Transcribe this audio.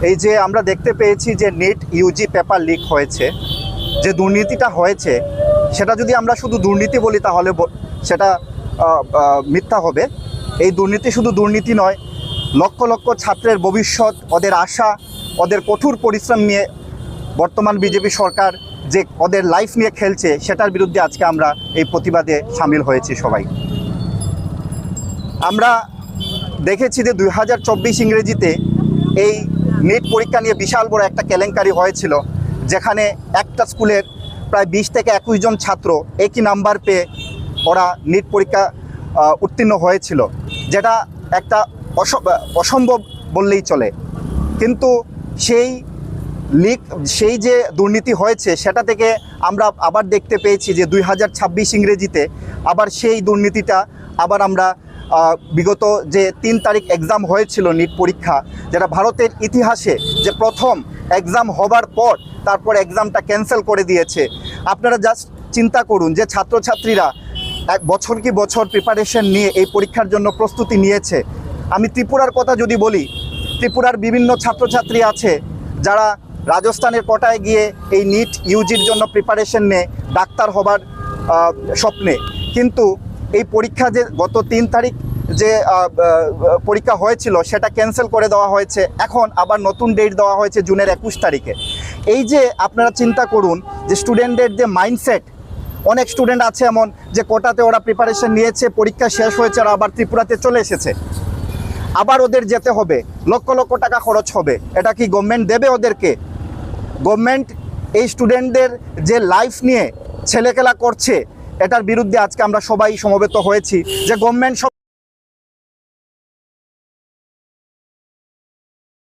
এই যে আমরা দেখতে পেয়েছি যে নিট ইউজি পেপার লিক হয়েছে, যে দুর্নীতিটা হয়েছে সেটা যদি আমরা শুধু দুর্নীতি বলি তাহলে সেটা মিথ্যা হবে। এই দুর্নীতি শুধু দুর্নীতি নয়, লক্ষ লক্ষ ছাত্রের ভবিষ্যৎ, ওদের আশা, ওদের কঠোর পরিশ্রম নিয়ে বর্তমান বিজেপি সরকার যে ওদের লাইফ নিয়ে খেলছে, সেটার বিরুদ্ধে আজকে আমরা এই প্রতিবাদে সামিল হয়েছি সবাই। আমরা দেখেছি যে 2024 ইংরেজিতে এই নিট পরীক্ষা নিয়ে বিশাল বড় একটা কেলেঙ্কারি হয়েছিল, যেখানে একটা স্কুলের প্রায় 20 থেকে 21 জন ছাত্র একই নাম্বার পেয়ে ওরা নিট পরীক্ষা উত্তীর্ণ হয়েছিল, যেটা একটা অসম্ভব বললেই চলে। কিন্তু সেই যে দুর্নীতি হয়েছে সেটা থেকে আমরা আবার দেখতে পেয়েছি যে 2026 ইংরেজিতে আবার সেই দুর্নীতিটা আবার আমরা বিগত যে 3 তারিখ এক্সাম হয়েছিল নিট পরীক্ষা, যেটা ভারতের ইতিহাসে যে প্রথম এক্সাম হবার পর তারপর এক্সামটা ক্যান্সেল করে দিয়েছে। আপনারা জাস্ট চিন্তা করুন যে ছাত্রছাত্রীরা এক বছর কি বছর প্রিপারেশন নিয়ে এই পরীক্ষার জন্য প্রস্তুতি নিয়েছে। আমি ত্রিপুরার কথা যদি বলি, ত্রিপুরার বিভিন্ন ছাত্রছাত্রী আছে যারা রাজস্থানের কোটায় গিয়ে এই নিট ইউজির জন্য প্রিপারেশন নেয় ডাক্তার হবার স্বপ্নে, কিন্তু এই পরীক্ষা যে গত 3 তারিখ যে পরীক্ষা হয়েছিল সেটা ক্যান্সেল করে দেওয়া হয়েছে। এখন আবার নতুন ডেট দেওয়া হয়েছে জুনের 21 তারিখে। এই যে আপনারা চিন্তা করুন যে স্টুডেন্টদের যে মাইন্ডসেট, অনেক স্টুডেন্ট আছে এমন যে কোটাতে ওরা প্রিপারেশন নিয়েছে, পরীক্ষা শেষ হয়েছে, আর আবার ত্রিপুরাতে চলে এসেছে, আবার ওদের যেতে হবে, লক্ষ লক্ষ টাকা খরচ হবে। এটা কি গভর্নমেন্ট দেবে ওদেরকে? গভর্নমেন্ট এই স্টুডেন্টদের যে লাইফ নিয়ে ছেলেখেলা করছে, এটার বিরুদ্ধে আজকে আমরা সবাই সমবেত হয়েছি যে গভর্নমেন্ট